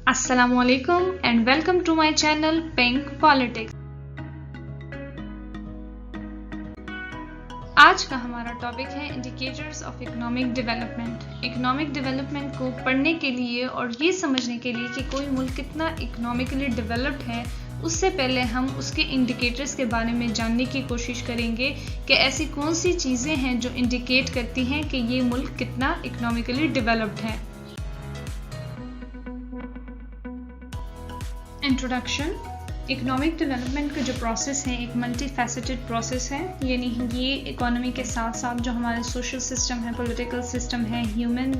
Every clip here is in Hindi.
Assalamualaikum and welcome to my channel Pink Politics। आज का हमारा टॉपिक है indicators of economic development. Economic development को पढ़ने के लिए और ये समझने के लिए कि कोई मुल्क कितना इकोनॉमिकली डेवलप्ड है, उससे पहले हम उसके इंडिकेटर्स के बारे में जानने की कोशिश करेंगे कि ऐसी कौन सी चीज़ें हैं जो इंडिकेट करती हैं कि ये मुल्क कितना इकोनॉमिकली डेवलप्ड है। इंट्रोडक्शन। इकोनॉमिक डेवलपमेंट का जो प्रोसेस है एक मल्टी फैसेटेड प्रोसेस है, यानी ये इकोनॉमी के साथ साथ जो हमारे सोशल सिस्टम है, पॉलिटिकल सिस्टम है, ह्यूमन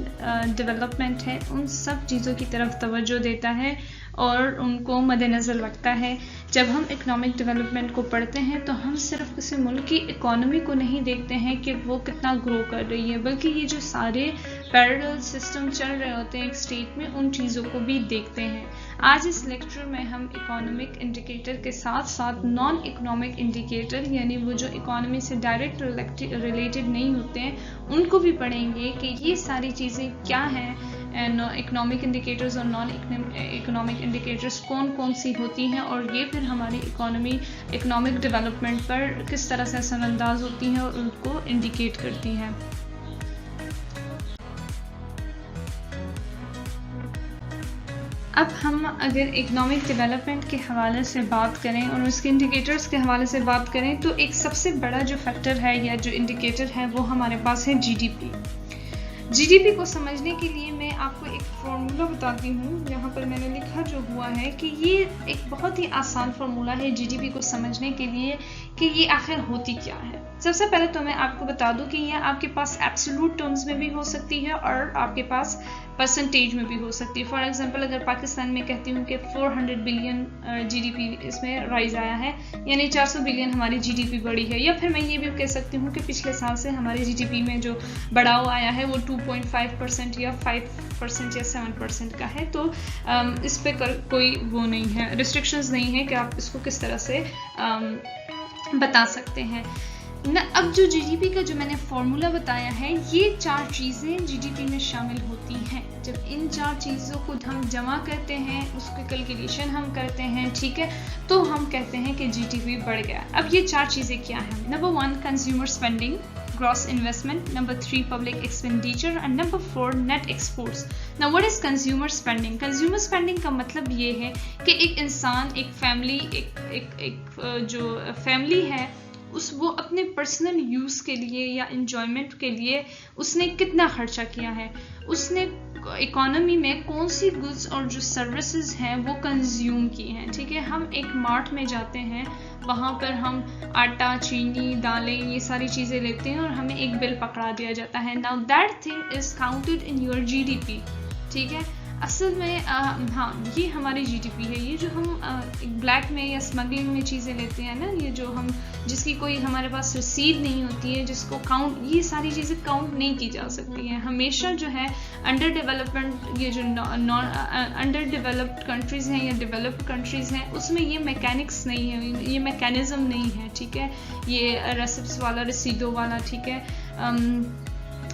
डेवलपमेंट है, उन सब चीज़ों की तरफ तवज्जो देता है और उनको मद्देनज़र रखता है। जब हम इकोनॉमिक डेवलपमेंट को पढ़ते हैं तो हम सिर्फ किसी मुल्क की इकोनॉमी को नहीं देखते हैं कि वो कितना ग्रो कर रही है, बल्कि ये जो सारे पैरेलल सिस्टम चल रहे होते हैं एक स्टेट में, उन चीज़ों को भी देखते हैं। आज इस लेक्चर में हम इकोनॉमिक इंडिकेटर के साथ साथ नॉन इकोनॉमिक इंडिकेटर, यानी वो जो इकोनॉमी से डायरेक्ट रिलेटेड नहीं होते हैं, उनको भी पढ़ेंगे कि ये सारी चीज़ें क्या हैं। इकोनॉमिक इंडिकेटर्स और नॉन इकोनॉमिक इंडिकेटर्स कौन कौन सी होती हैं और ये फिर हमारी इकोनॉमिक डेवलपमेंट पर किस तरह से असरअंदाज होती हैं और उनको इंडिकेट करती हैं। अब हम अगर इकोनॉमिक डेवलपमेंट के हवाले से बात करें और उसके इंडिकेटर्स के हवाले से बात करें तो एक सबसे बड़ा जो फैक्टर है या जो इंडिकेटर है वो हमारे पास है जीडीपी। जीडीपी को समझने के लिए मैं आपको एक फॉर्मूला बताती हूँ। यहाँ पर मैंने लिखा जो हुआ है कि ये एक बहुत ही आसान फार्मूला है जीडीपी को समझने के लिए कि ये आखिर होती क्या है। सबसे पहले तो मैं आपको बता दूं कि ये आपके पास एब्सोल्यूट टर्म्स में भी हो सकती है और आपके पास परसेंटेज में भी हो सकती है। फॉर एग्जांपल अगर पाकिस्तान में कहती हूँ कि 400 बिलियन जीडीपी इसमें राइज आया है, यानी 400 बिलियन हमारी जीडीपी बढ़ी है, या फिर मैं ये भी कह सकती हूँ कि पिछले साल से हमारी जीडीपी में जो बढ़ाव आया है वो 2.5% या 5% या 7% का है। तो इस पे कोई वो नहीं है, रिस्ट्रिक्शंस नहीं है कि आप इसको किस तरह से बता सकते हैं न। अब जो जीडीपी का जो मैंने फॉर्मूला बताया है, ये 4 चीज़ें जीडीपी में शामिल होती हैं। जब इन 4 चीज़ों को हम जमा करते हैं, उसकी कैलकुलेशन हम करते हैं, ठीक है, तो हम कहते हैं कि जीडीपी बढ़ गया। अब ये 4 चीज़ें क्या हैं? Number 1 consumer spending, gross investment, number 3 public expenditure and number 4 net exports. Now what is consumer spending? Consumer spending का मतलब ये है कि एक इंसान, एक फैमिली, एक जो फैमिली है वो अपने पर्सनल यूज़ के लिए या एंजॉयमेंट के लिए उसने कितना खर्चा किया है, उसने इकोनॉमी में कौन सी गुड्स और जो सर्विसेज हैं वो कंज्यूम की हैं। ठीक है, हम एक मार्ट में जाते हैं, वहाँ पर हम आटा, चीनी, दालें, ये सारी चीज़ें लेते हैं और हमें एक बिल पकड़ा दिया जाता है। Now that thing is counted in your GDP. ठीक है, असल में हाँ, ये हमारी जीडीपी है। ये जो हम ब्लैक में या स्मगलिंग में चीज़ें लेते हैं ना, ये जो हम जिसकी कोई हमारे पास रसीद नहीं होती है, जिसको काउंट, ये सारी चीज़ें काउंट नहीं की जा सकती हैं। हमेशा जो है अंडर डेवलपमेंट, ये जो नॉन अंडर डेवलप्ड कंट्रीज़ हैं या डेवलप्ड कंट्रीज़ हैं, उसमें ये मैकेनिक्स नहीं है, ये मैकेनिज़्म नहीं है। ठीक है, ये रेसिप्ट्स वाला, रसीदों वाला, ठीक है,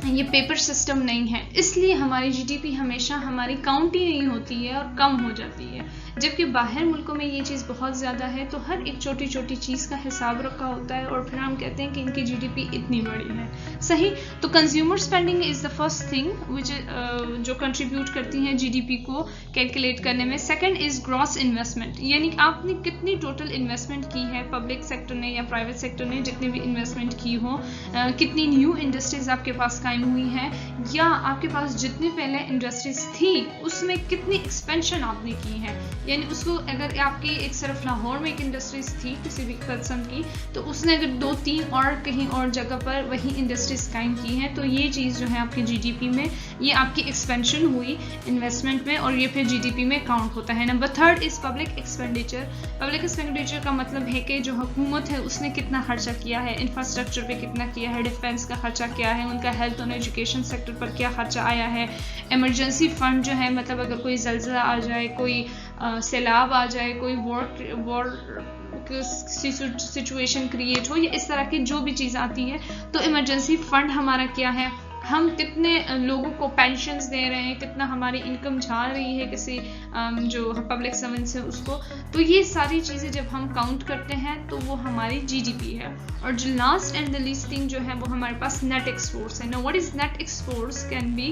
ये पेपर सिस्टम नहीं है, इसलिए हमारी जीडीपी हमेशा हमारी काउंट ही नहीं होती है और कम हो जाती है। जबकि बाहर मुल्कों में ये चीज़ बहुत ज़्यादा है, तो हर एक छोटी छोटी चीज़ का हिसाब रखा होता है और फिर हम कहते हैं कि इनकी जीडीपी इतनी बड़ी है। सही, तो consumer spending is the first thing which जो कंट्रीब्यूट करती हैं जीडीपी को कैलकुलेट करने में। सेकंड इज़ ग्रॉस इन्वेस्टमेंट, यानी आपने कितनी टोटल इन्वेस्टमेंट की है, पब्लिक सेक्टर ने या प्राइवेट सेक्टर ने जितने भी इन्वेस्टमेंट की हो, कितनी न्यू इंडस्ट्रीज आपके पास कायम हुई हैं, या आपके पास जितनी पहले इंडस्ट्रीज थी उसमें कितनी एक्सपेंशन आपने की है। यानी उसको अगर आपकी एक सिर्फ लाहौर में एक इंडस्ट्रीज थी किसी भी किस्म की, तो उसने अगर 2-3 और कहीं और जगह पर वही इंडस्ट्रीज कायम की हैं, तो ये चीज़ जो है आपकी जीडीपी में, ये आपकी एक्सपेंशन हुई इन्वेस्टमेंट में और ये फिर जीडीपी में काउंट होता है। Number 3 is public expenditure. Public expenditure का मतलब है कि जो हुकूमत है उसने कितना खर्चा किया है, इंफ्रास्ट्रक्चर पे कितना किया है, डिफेंस का खर्चा क्या है, उनका हेल्थ और एजुकेशन सेक्टर पर क्या खर्चा आया है, इमरजेंसी फंड जो है, मतलब अगर कोई ज़लज़ला आ जाए, कोई सैलाब आ जाए, कोई वॉर सिचुएशन क्रिएट हो, या इस तरह की जो भी चीज़ आती है, तो इमरजेंसी फंड हमारा क्या है, हम कितने लोगों को पेंशन्स दे रहे हैं, कितना हमारी इनकम जा रही है किसी जो पब्लिक सर्वेंट से उसको, तो ये सारी चीज़ें जब हम काउंट करते हैं तो वो हमारी जीडीपी है। और जो last and the least thing जो है वो हमारे पास नेट एक्सपोर्ट्स है। Now what is net exports can be,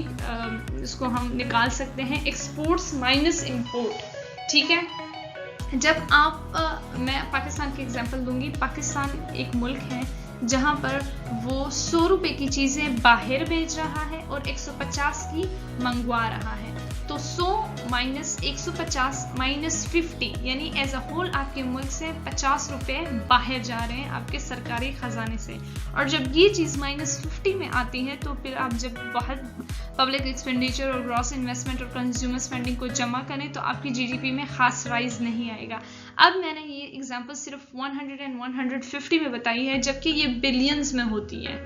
इसको हम निकाल सकते हैं एक्सपोर्ट्स माइनस इम्पोर्ट। ठीक है, जब आप मैं पाकिस्तान की एग्जांपल दूंगी। पाकिस्तान एक मुल्क है जहां पर वो 100 रुपए की चीज़ें बाहर भेज रहा है और 150 की मंगवा रहा है। तो 100 माइनस 150 माइनस 50 यानी एज अ होल आपके मुल्क से 50 रुपए बाहर जा रहे हैं आपके सरकारी खजाने से। और जब ये चीज़ माइनस 50 में आती है तो फिर आप जब बाहर पब्लिक एक्सपेंडिचर और ग्रॉस इन्वेस्टमेंट और कंज्यूमर स्पेंडिंग को जमा करें तो आपकी जीडीपी में खास राइज नहीं आएगा। अब मैंने ये एग्जांपल सिर्फ 100 एंड 150 में बताई है, जबकि ये बिलियंस में होती है।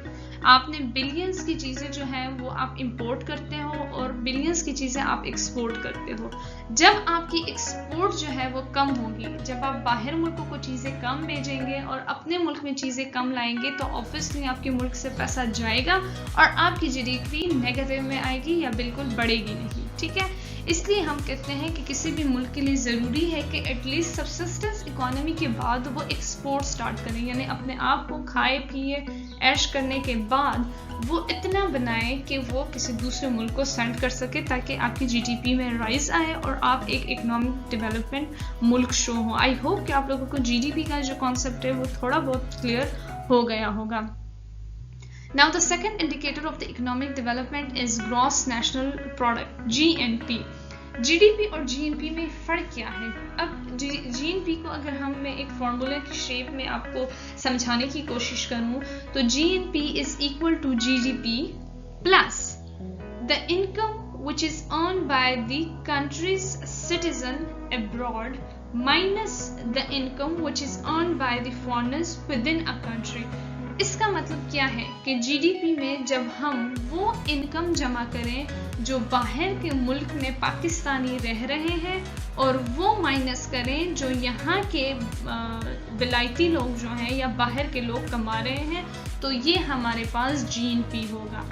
आपने बिलियंस की चीज़ें जो है वो आप इंपोर्ट करते हो और बिलियंस की चीज़ें आप एक्सपोर्ट करते हो। जब आपकी एक्सपोर्ट जो है वो कम होगी, जब आप बाहर मुल्कों को चीज़ें कम भेजेंगे और अपने मुल्क में चीज़ें कम लाएंगे तो ऑब्वियसली आपके मुल्क से पैसा जाएगा और आपकी जीडीपी नेगेटिव में आएगी या बिल्कुल बढ़ेगी नहीं। ठीक है, इसलिए हम कहते हैं कि किसी भी मुल्क के लिए ज़रूरी है कि एटलीस्ट सबसिस्टेंस इकोनॉमी के बाद वो एक्सपोर्ट स्टार्ट करें, यानी अपने आप को खाए पिए ऐश करने के बाद वो इतना बनाए कि वो किसी दूसरे मुल्क को सेंड कर सके ताकि आपकी जीडीपी में राइज आए और आप एक इकोनॉमिक डेवलपमेंट मुल्क शो हो। आई होप कि आप लोगों को जीडीपी का जो कॉन्सेप्ट है वो थोड़ा बहुत क्लियर हो गया होगा। Now the second indicator of the economic development is gross national product, GNP. GDP और GNP में फ़र्क क्या है? अब GNP को अगर हम मैं एक फॉर्मूला की शेप में आपको समझाने की कोशिश करूं तो GNP is equal to GDP plus the income which is earned by the country's citizen abroad minus the income which is earned by the foreigners within a country. इसका मतलब क्या है कि जीडीपी में जब हम वो इनकम जमा करें जो बाहर के मुल्क में पाकिस्तानी रह रहे हैं और वो माइनस करें जो यहाँ के विलायती लोग जो हैं या बाहर के लोग कमा रहे हैं, तो ये हमारे पास जीएनपी होगा।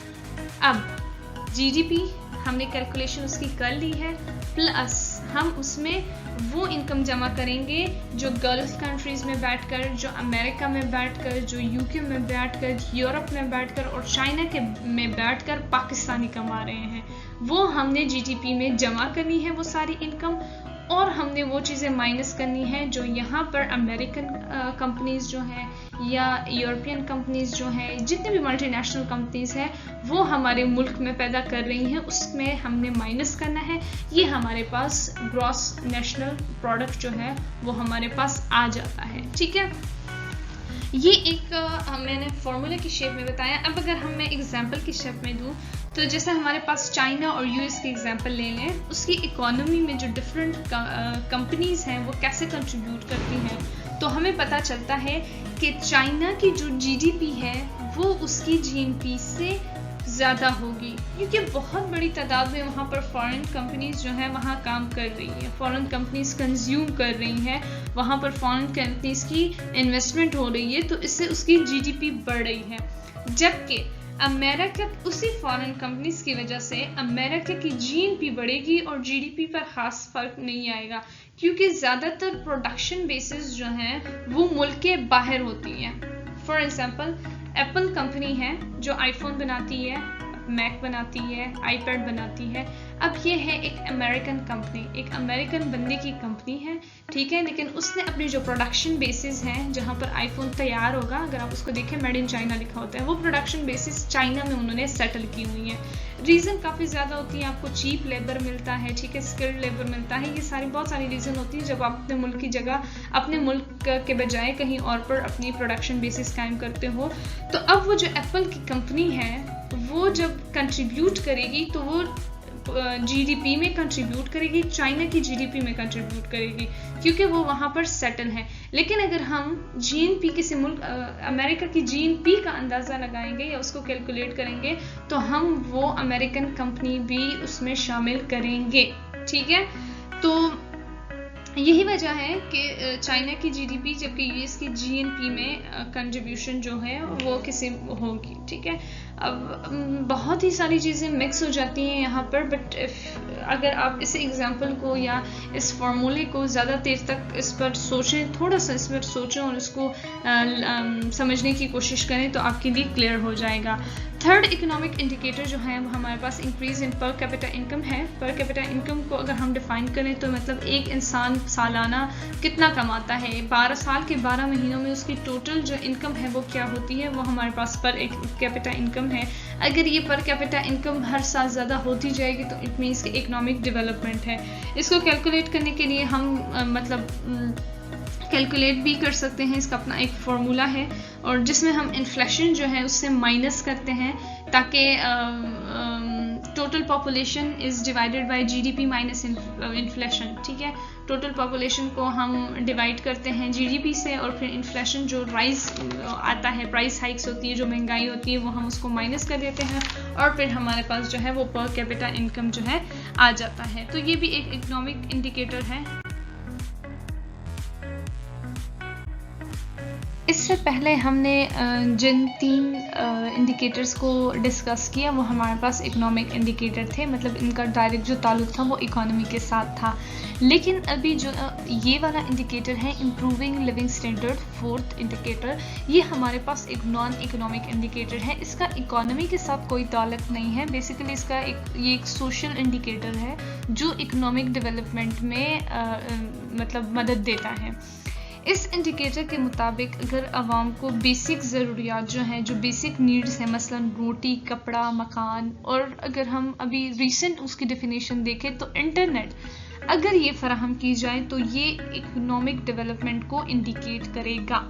अब जीडीपी हमने कैलकुलेशन उसकी कर ली है, प्लस हम उसमें वो इनकम जमा करेंगे जो गल्फ कंट्रीज़ में बैठकर, जो अमेरिका में बैठकर, जो यूके में बैठकर, यूरोप में बैठकर और चाइना के में बैठकर पाकिस्तानी कमा रहे हैं। वो हमने जीडीपी में जमा करनी है वो सारी इनकम, और हमने वो चीज़ें माइनस करनी है जो यहाँ पर अमेरिकन कंपनीज़ जो हैं या यूरोपियन कंपनीज़ जो हैं, जितने भी मल्टीनेशनल कंपनीज़ हैं वो हमारे मुल्क में पैदा कर रही हैं, उसमें हमने माइनस करना है। ये हमारे पास ग्रॉस नेशनल प्रोडक्ट जो है वो हमारे पास आ जाता है। ठीक है, ये एक मैंने फॉर्मूला की शेप में बताया। अब अगर हम मैं एग्जांपल की शेप में दूं तो जैसे हमारे पास चाइना और यूएस की एग्जांपल ले लें, उसकी इकोनॉमी में जो डिफरेंट कंपनीज़ हैं वो कैसे कंट्रीब्यूट करती हैं, तो हमें पता चलता है कि चाइना की जो जीडीपी है वो उसकी जीएनपी से ज़्यादा होगी, क्योंकि बहुत बड़ी तादाद में वहाँ पर फॉरेन कंपनीज़ जो हैं वहाँ काम कर रही हैं, फॉरेन कंपनीज़ कंज्यूम कर रही हैं, वहाँ पर फॉरेन कंपनीज़ की इन्वेस्टमेंट हो रही है, तो इससे उसकी जीडीपी बढ़ रही है। जबकि अमेरिका, उसी फॉरेन कंपनीज़ की वजह से अमेरिका की जीएनपी बढ़ेगी और जीडीपी पर ख़ास फ़र्क नहीं आएगा, क्योंकि ज़्यादातर प्रोडक्शन बेसिस जो हैं वो मुल्क के बाहर होती हैं। फॉर एग्जांपल एप्पल कंपनी है जो आईफोन बनाती है, मैक बनाती है, आईपैड बनाती है। अब ये है एक अमेरिकन कंपनी, एक अमेरिकन बंदे की कंपनी है, ठीक है, लेकिन उसने अपनी जो प्रोडक्शन बेसिस हैं जहाँ पर आईफोन तैयार होगा, अगर आप उसको देखें मेड इन चाइना लिखा होता है, वो प्रोडक्शन बेसिस चाइना में उन्होंने सेटल की हुई है। रीज़न काफ़ी ज़्यादा होती है, आपको चीप लेबर मिलता है, ठीक है, स्किल्ड लेबर मिलता है, ये सारी बहुत सारी रीज़न होती है जब आप अपने मुल्क की जगह, अपने मुल्क के बजाय कहीं और पर अपनी प्रोडक्शन बेसिस कायम करते हो। तो अब वो जो एप्पल की कंपनी है वो जब कंट्रीब्यूट करेगी तो वो जीडीपी में कंट्रीब्यूट करेगी, चाइना की जीडीपी में कंट्रीब्यूट करेगी, क्योंकि वो वहाँ पर सेटल है। लेकिन अगर हम जीएनपी किसी मुल्क अमेरिका की जीएनपी का अंदाज़ा लगाएंगे या उसको कैलकुलेट करेंगे तो हम वो अमेरिकन कंपनी भी उसमें शामिल करेंगे। ठीक है, तो यही वजह है कि चाइना की जीडीपी जबकि यूएस की जीएनपी में कंट्रीब्यूशन जो है वो किसी होगी, ठीक है। अब बहुत ही सारी चीज़ें मिक्स हो जाती हैं यहाँ पर, बट अगर आप इस एग्जांपल को या इस फार्मूले को ज़्यादा देर तक इस पर सोचें, थोड़ा सा इस पर सोचें और इसको समझने की कोशिश करें तो आपके लिए क्लियर हो जाएगा। थर्ड इकोनॉमिक इंडिकेटर जो है वो हमारे पास increase in per capita income है। पर कैपिटा इनकम को अगर हम डिफाइन करें तो मतलब एक इंसान सालाना कितना कमाता है, 12 साल के 12 महीनों में उसकी टोटल जो इनकम है वो क्या होती है, वो हमारे पास पर कैपिटा इनकम है। अगर ये पर कैपिटा इनकम हर साल ज़्यादा होती जाएगी तो इट मीन्स कि इकोनॉमिक डेवलपमेंट है। इसको कैलकुलेट करने के लिए हम कैलकुलेट भी कर सकते हैं। इसका अपना एक फार्मूला है और जिसमें हम इन्फ्लेशन जो है उससे माइनस करते हैं ताकि total population is divided by GDP minus inflation, ठीक है। टोटल पॉपुलेशन को हम डिवाइड करते हैं जीडीपी से और फिर इन्फ्लेशन जो राइज आता है, प्राइस हाइक्स होती है, जो महंगाई होती है, वो हम उसको माइनस कर देते हैं और फिर हमारे पास जो है वो पर कैपिटा इनकम जो है आ जाता है। तो ये भी एक इकोनॉमिक इंडिकेटर है। इससे पहले हमने जिन 3 इंडिकेटर्स को डिस्कस किया वो हमारे पास इकोनॉमिक इंडिकेटर थे, मतलब इनका डायरेक्ट जो ताल्लुक था वो इकोनॉमी के साथ था। लेकिन अभी जो ये वाला इंडिकेटर है improving living standard, fourth indicator, ये हमारे पास एक नॉन इकोनॉमिक इंडिकेटर है। इसका इकोनॉमी के साथ कोई ताल्लुक नहीं है। बेसिकली इसका ये एक सोशल इंडिकेटर है जो इकोनॉमिक डेवलपमेंट में मतलब मदद देता है। इस इंडिकेटर के मुताबिक अगर आवाम को बेसिक ज़रूरियात जो हैं, जो बेसिक नीड्स हैं, मसलन रोटी, कपड़ा, मकान, और अगर हम अभी रिसेंट उसकी डेफिनेशन देखें तो इंटरनेट, अगर ये फराहम की जाए तो ये इकोनॉमिक डेवलपमेंट को इंडिकेट करेगा।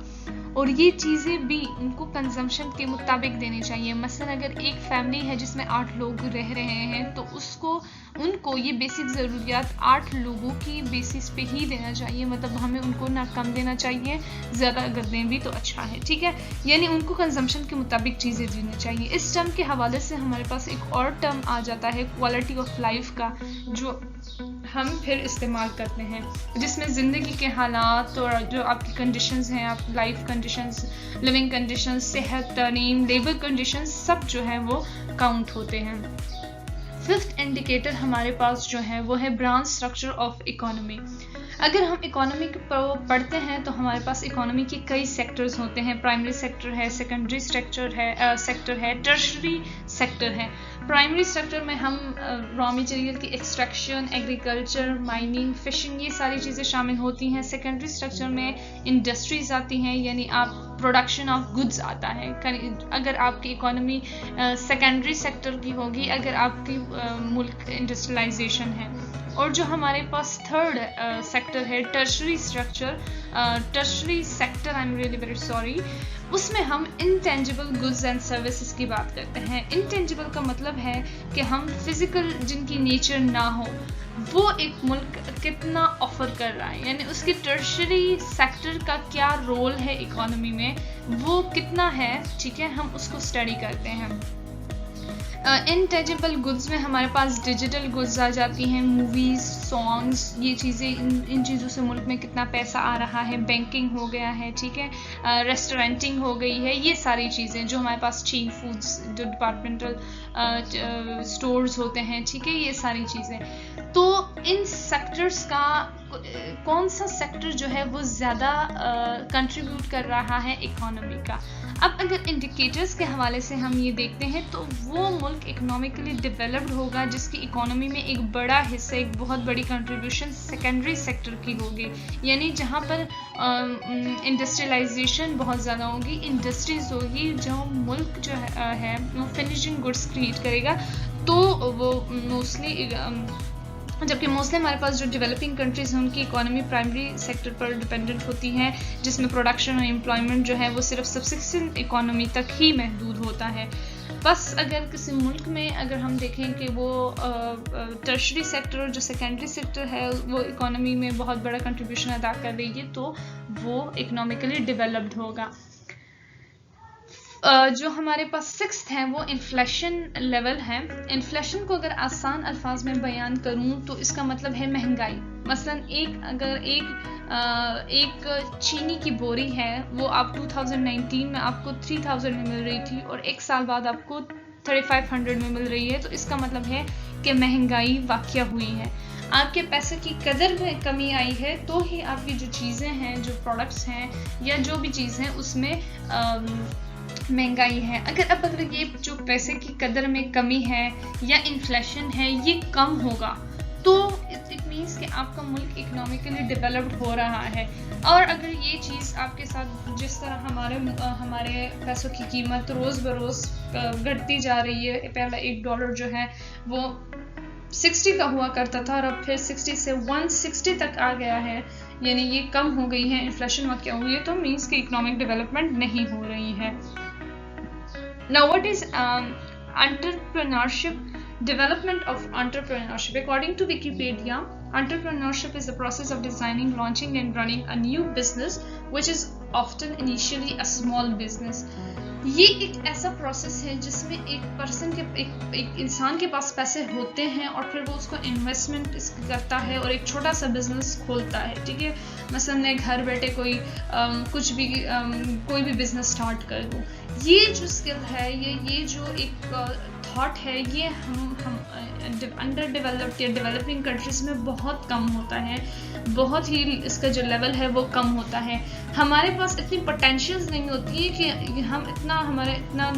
और ये चीज़ें भी उनको कंजम्पशन के मुताबिक देनी चाहिए। मसलन अगर एक फैमिली है जिसमें 8 लोग रह रहे हैं तो उनको ये बेसिक ज़रूरियात 8 लोगों की बेसिस पे ही देना चाहिए, मतलब हमें उनको ना कम देना चाहिए, ज़्यादा अगर दें भी तो अच्छा है, ठीक है। यानी उनको कंजम्पशन के मुताबिक चीज़ें देनी चाहिए। इस टर्म के हवाले से हमारे पास एक और टर्म आ जाता है क्वालिटी ऑफ लाइफ का, जो हम फिर इस्तेमाल करते हैं, जिसमें ज़िंदगी के हालात और जो आपकी कंडीशंस हैं, आप लाइफ कंडीशंस, लिविंग कंडीशंस, सेहत, तालीम, लेबर कंडीशंस, सब जो है वो काउंट होते हैं। फिफ्थ इंडिकेटर हमारे पास जो है वो है ब्रांच स्ट्रक्चर ऑफ इकोनॉमी। अगर हम इकोनॉमी को पढ़ते हैं तो हमारे पास इकोनॉमी के कई सेक्टर्स होते हैं। प्राइमरी सेक्टर है, सेकेंडरी सेक्टर है, टर्शरी सेक्टर है। प्राइमरी सेक्टर में हम रॉ मटेरियल की एक्सट्रैक्शन, एग्रीकल्चर, माइनिंग, फिशिंग, ये सारी चीज़ें शामिल होती हैं। सेकेंडरी स्ट्रक्चर में इंडस्ट्रीज आती हैं, यानी आप प्रोडक्शन ऑफ गुड्स आता है। अगर आपकी इकोनॉमी सेकेंडरी सेक्टर की होगी, अगर आपकी मुल्क इंडस्ट्रियलाइजेशन है। और जो हमारे पास थर्ड सेक्टर है, tertiary sector, I am really very sorry, उसमें हम इनटेंजिबल गुड्स एंड सर्विसेज की बात करते हैं। इनटेंजिबल का मतलब है कि हम फिजिकल जिनकी नेचर ना हो, वो एक मुल्क कितना ऑफर कर रहा है, यानी उसके टर्शरी सेक्टर का क्या रोल है इकोनॉमी में, वो कितना है, ठीक है, हम उसको स्टडी करते हैं। इनटेंजिबल गुड्स में हमारे पास डिजिटल गुड्स आ जाती हैं, मूवीज़, सॉन्ग्स, ये चीज़ें, इन चीज़ों से मुल्क में कितना पैसा आ रहा है। बैंकिंग हो गया है, ठीक है, रेस्टोरेंटिंग हो गई है, ये सारी चीज़ें जो हमारे पास चीन फूड्स, जो डिपार्टमेंटल स्टोर्स होते हैं, ठीक है, ये सारी चीज़ें। तो इन सेक्टर्स का कौन सा सेक्टर जो है वो ज़्यादा कंट्रीब्यूट कर रहा है इकोनॉमी का। अब अगर इंडिकेटर्स के हवाले से हम ये देखते हैं तो वो मुल्क इकोनॉमिकली डेवलप्ड होगा जिसकी इकोनॉमी में एक बड़ा हिस्सा, एक बहुत बड़ी कंट्रीब्यूशन सेकेंडरी सेक्टर की होगी, यानी जहाँ पर इंडस्ट्रियलाइजेशन बहुत ज़्यादा होगी, इंडस्ट्रीज होगी, जो मुल्क जो है वो फिनिशिंग गुड्स क्रिएट करेगा, तो वो मोस्टली, जबकि मोस्टली हमारे पास जो डेवलपिंग कंट्रीज़ हैं उनकी इकोनॉमी प्राइमरी सेक्टर पर डिपेंडेंट होती है, जिसमें प्रोडक्शन और एम्प्लॉयमेंट जो है वो सिर्फ सब्सिस्टेंस इकोनॉमी तक ही महदूद होता है। बस अगर किसी मुल्क में अगर हम देखें कि वो टर्शरी सेक्टर और जो सेकेंडरी सेक्टर है वो इकोनॉमी में बहुत बड़ा कंट्रीब्यूशन अदा कर रही है, तो वो इकोनॉमिकली डेवलप्ड होगा। जो हमारे पास सिक्स्थ है वो इन्फ्लेशन लेवल है। इन्फ्लेशन को अगर आसान अल्फाज में बयान करूं तो इसका मतलब है महंगाई। मसलन अगर एक चीनी की बोरी है वो आप 2019 में आपको 3000 में मिल रही थी और एक साल बाद आपको 3500 में मिल रही है, तो इसका मतलब है कि महंगाई वाक़या हुई है। आपके पैसे की कदर में कमी आई है तो ही आपकी जो चीज़ें हैं, जो प्रोडक्ट्स हैं या जो भी चीज़ हैं उसमें महंगाई है। अगर ये जो पैसे की कदर में कमी है या इन्फ्लेशन है ये कम होगा तो इट मीन्स कि आपका मुल्क इकोनॉमिकली डेवलप्ड हो रहा है। और अगर ये चीज़ आपके साथ जिस तरह हमारे पैसों की कीमत रोज़ बरोज़ घटती जा रही है, पहला $1 जो है वो 60 का हुआ करता था और अब फिर 60 से 160 तक आ गया है, यानी ये कम हो गई है, इन्फ्लेशन में क्या हुई है, तो मीन्स कि इकोनॉमिक डेवलपमेंट नहीं हो रही है। Now what is entrepreneurship? Development of entrepreneurship. According to Wikipedia, entrepreneurship is the process of designing, launching and running a new business, which is often initially a small business. ये एक ऐसा प्रोसेस है जिसमें एक इंसान के पास पैसे होते हैं और फिर वो उसको इन्वेस्टमेंट करता है और एक छोटा सा बिजनेस खोलता है। ठीक है, मसलन मैं घर बैठे कोई भी बिजनेस स्टार्ट कर दूँ। ये जो स्किल है, ये जो एक थॉट है, ये हम अंडर डेवलप्ड या डेवलपिंग कंट्रीज में बहुत कम होता है, बहुत ही इसका जो लेवल है वो कम होता है। हमारे पास इतनी पोटेंशियल्स नहीं होती है कि हम हमारा इतना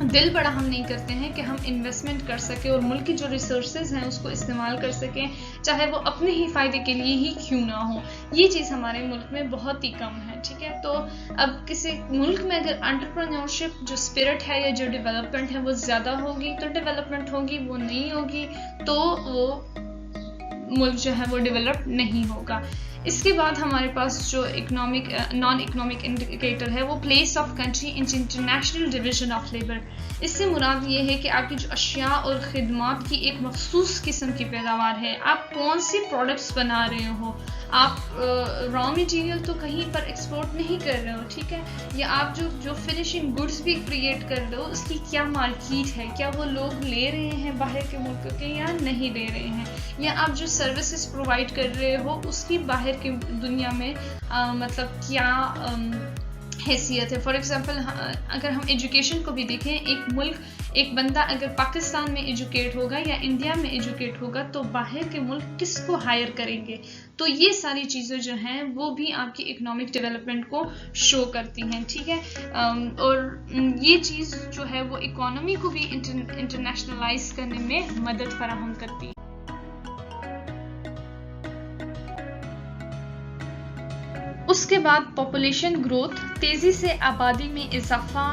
दिल बड़ा हम नहीं करते हैं कि हम इन्वेस्टमेंट कर सकें और मुल्क की जो रिसोर्सेज हैं उसको इस्तेमाल कर सकें, चाहे वो अपने ही फ़ायदे के लिए ही क्यों ना हो। ये चीज़ हमारे मुल्क में बहुत ही कम है। ठीक है, तो अब किसी मुल्क में अगर एंटरप्रेन्योरशिप जो स्पिरिट है या जो डेवलपमेंट है वो ज़्यादा होगी तो डेवलपमेंट होगी, वो नहीं होगी तो वो मुल्क जो है वो डेवलप नहीं होगा। इसके बाद हमारे पास जो नॉन इकोनॉमिक इंडिकेटर है वो place of country in international division of labour. इससे मुराद ये है कि आपकी जो अशिया और खिदमात की एक मखसूस किस्म की पैदावार है, आप कौन सी प्रोडक्ट्स बना रहे हो, आप रॉ मटेरियल तो कहीं पर एक्सपोर्ट नहीं कर रहे हो, ठीक है, या आप जो फिनिशिंग गुड्स भी क्रिएट कर रहे हो उसकी क्या मार्केट है, क्या वो लोग ले रहे हैं बाहर के मुल्क के या नहीं ले रहे हैं, या आप जो सर्विसेज प्रोवाइड कर रहे हो उसकी बाहर की दुनिया में मतलब क्या हैसियत है। फॉर एग्जांपल अगर हम एजुकेशन को भी देखें, एक बंदा अगर पाकिस्तान में एजुकेट होगा या इंडिया में एजुकेट होगा तो बाहर के मुल्क किसको हायर करेंगे। तो ये सारी चीज़ें जो हैं वो भी आपकी इकोनॉमिक डेवलपमेंट को शो करती हैं। ठीक है, और ये चीज़ जो है वो इकोनॉमी को भी इंटरनेशनलाइज करने में मदद फराहम करती है। उसके बाद पॉपुलेशन ग्रोथ, तेज़ी से आबादी में इजाफा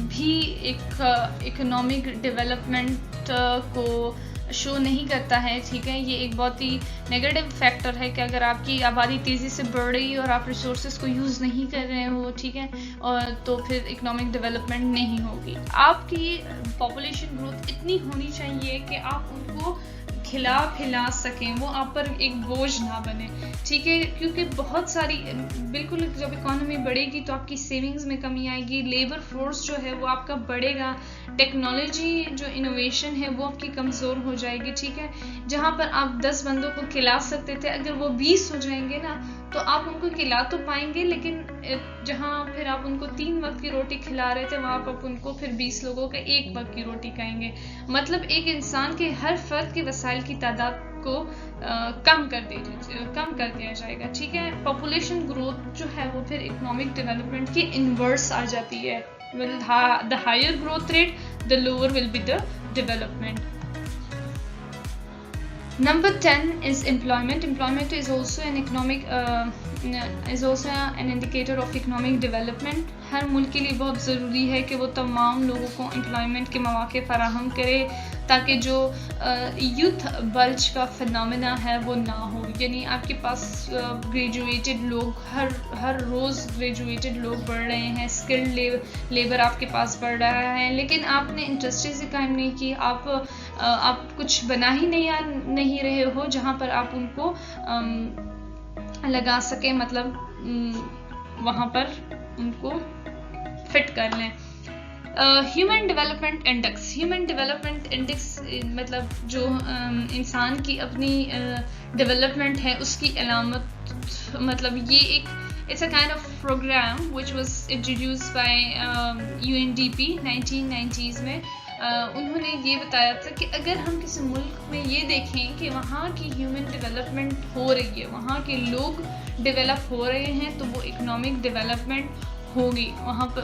भी एक इकोनॉमिक डेवलपमेंट को शो नहीं करता है। ठीक है, ये एक बहुत ही नेगेटिव फैक्टर है कि अगर आपकी आबादी तेज़ी से बढ़ रही है और आप रिसोर्सेज को यूज़ नहीं कर रहे हो, ठीक है, और तो फिर इकोनॉमिक डेवलपमेंट नहीं होगी। आपकी पॉपुलेशन ग्रोथ इतनी होनी चाहिए कि आप उनको खिला सकें, वो आप पर एक बोझ ना बने। ठीक है, क्योंकि बहुत सारी बिल्कुल जब इकोनॉमी बढ़ेगी तो आपकी सेविंग्स में कमी आएगी, लेबर फोर्स जो है वो आपका बढ़ेगा, टेक्नोलॉजी जो इनोवेशन है वो आपकी कमज़ोर हो जाएगी। ठीक है, जहाँ पर आप 10 बंदों को खिला सकते थे अगर वो 20 हो जाएंगे ना तो आप उनको खिला तो पाएंगे, लेकिन जहाँ फिर आप उनको 3 वक्त की रोटी खिला रहे थे वहाँ पर आप उनको फिर 20 लोगों के 1 वक्त की रोटी खाएंगे। मतलब एक इंसान के हर फर्द के वसाइल की तादाद को कम कर दिया जाएगा। ठीक है, पॉपुलेशन ग्रोथ जो है वो फिर इकोनॉमिक डेवलपमेंट की इनवर्स आ जाती है। The higher growth rate the lower will be the development. Number 10 is employment. Employment is also an indicator of economic development. हर मुल्क के लिए बहुत ज़रूरी है कि वो तमाम लोगों को एम्प्लॉयमेंट के मौके फराहम करे ताकि जो यूथ बल्ज का फिनोमेना है वो ना हो। यानी आपके पास ग्रेजुएटेड लोग हर रोज़ ग्रेजुएटेड लोग बढ़ रहे हैं, स्किल्ड लेबर आपके पास बढ़ रहा है, लेकिन आपने इंडस्ट्री से काम नहीं की, आप कुछ बना ही नहीं रहे हो जहाँ पर आप उनको लगा सके, मतलब वहाँ पर उनको फिट कर लें। ह्यूमन डेवलपमेंट इंडेक्स मतलब जो इंसान की अपनी डेवलपमेंट है उसकी अलामत, मतलब ये एक it's a kind of programme which was introduced by UNDP 1990s में। उन्होंने ये बताया था कि अगर हम किसी मुल्क में ये देखें कि वहाँ की ह्यूमन डेवलपमेंट हो रही है, वहाँ के लोग डेवलप हो रहे हैं, तो वो इकोनॉमिक डेवलपमेंट होगी वहाँ पर।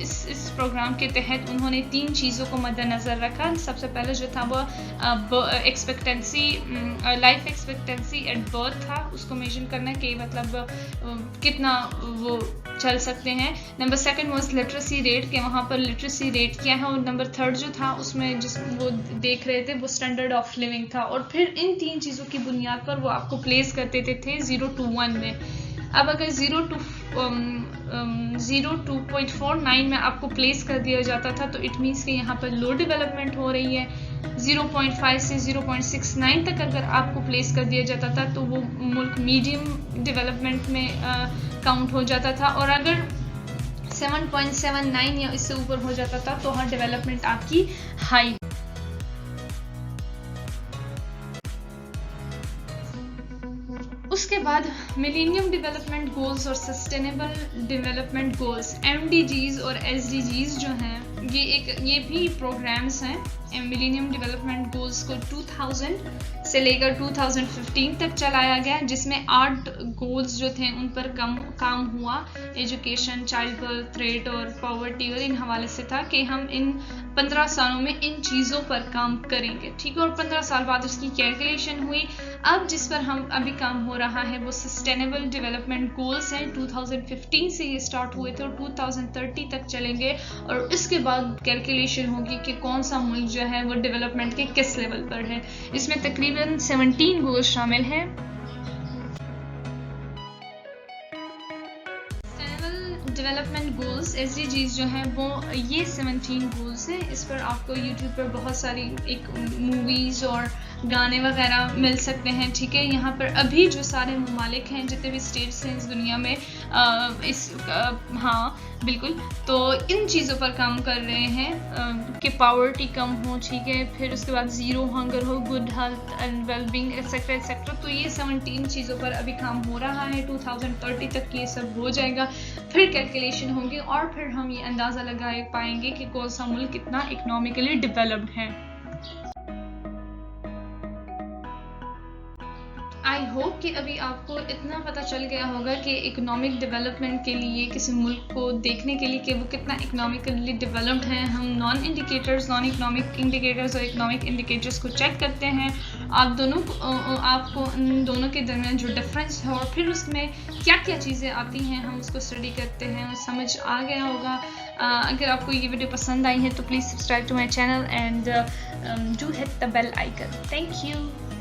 इस प्रोग्राम के तहत उन्होंने 3 चीज़ों को मद्देनज़र रखा। सबसे पहले जो था वो expectancy, life expectancy at birth था, उसको मेजर करना कि मतलब कितना वो चल सकते हैं। नंबर 2 वाज लिटरेसी रेट, कि वहाँ पर लिटरेसी रेट क्या है। और नंबर 3 जो था उसमें जिस वो देख रहे थे वो स्टैंडर्ड ऑफ लिविंग था। और फिर इन 3 चीज़ों की बुनियाद पर वो आपको प्लेस करते थे 0 to 1 में। अब अगर 0 to 2.49 में आपको प्लेस कर दिया जाता था तो इट मीन्स कि यहाँ पर लो डेवलपमेंट हो रही है। 0.5 से 0.69 तक अगर आपको प्लेस कर दिया जाता था तो वो मुल्क मीडियम डेवलपमेंट में काउंट हो जाता था। और अगर 7.79 या इससे ऊपर हो जाता था तो हर डेवलपमेंट आपकी हाई। उसके बाद मिलेनियम डेवलपमेंट गोल्स और सस्टेनेबल डेवलपमेंट गोल्स MDGs और SDGs जो हैं ये भी प्रोग्राम्स हैं। मिलेनियम डेवलपमेंट गोल्स को 2000 से लेकर 2015 तक चलाया गया, जिसमें 8 गोल्स जो थे उन पर काम हुआ। एजुकेशन, चाइल्ड बर्थ रेट और पॉवर्टी और इन हवाले से था कि हम इन 15 सालों में इन चीज़ों पर काम करेंगे, ठीक है। और 15 साल बाद उसकी कैलकुलेशन हुई। अब जिस पर हम अभी काम हो रहा है वो सस्टेनेबल डेवलपमेंट गोल्स हैं। 2015 से ये स्टार्ट हुए थे और 2030 तक चलेंगे। और इसके बाद कैलकुलेशन होगी कि कौन सा मुल्क जो है वो डेवलपमेंट के किस लेवल पर है। इसमें तकरीबन 17 गोल्स शामिल हैं। डेवलपमेंट गोल्स SDGs जो हैं वो ये 17 गोल्स हैं। इस पर आपको YouTube पर बहुत सारी एक मूवीज़ और गाने वगैरह मिल सकते हैं, ठीक है। यहाँ पर अभी जो सारे ममालिक हैं, जितने भी स्टेट्स हैं इस दुनिया में, हाँ बिल्कुल, तो इन चीज़ों पर काम कर रहे हैं कि पॉवर्टी कम हो, ठीक है। फिर उसके बाद ज़ीरो हंगर हो, good health and wellbeing etcetera etcetera. तो ये 17 चीज़ों पर अभी काम हो रहा है। 2030 तक ये सब हो जाएगा। फिर कैलकुलेशन होगी और फिर हम ये अंदाज़ा लगा पाएंगे कि कौन सा मुल्क कितना इकोनॉमिकली डेवलप्ड है। आई होप कि अभी आपको इतना पता चल गया होगा कि इकोनॉमिक डेवलपमेंट के लिए किसी मुल्क को देखने के लिए कि वो कितना इकोनॉमिकली डेवलप्ड है, हम नॉन इकोनॉमिक इंडिकेटर्स और इकोनॉमिक इंडिकेटर्स को चेक करते हैं। आपको उन दोनों के दरमियान जो डिफरेंस है और फिर उसमें क्या क्या चीज़ें आती हैं हम उसको स्टडी करते हैं और समझ आ गया होगा। अगर आपको ये वीडियो पसंद आई है तो please subscribe to my channel and do hit the bell icon. Thank you.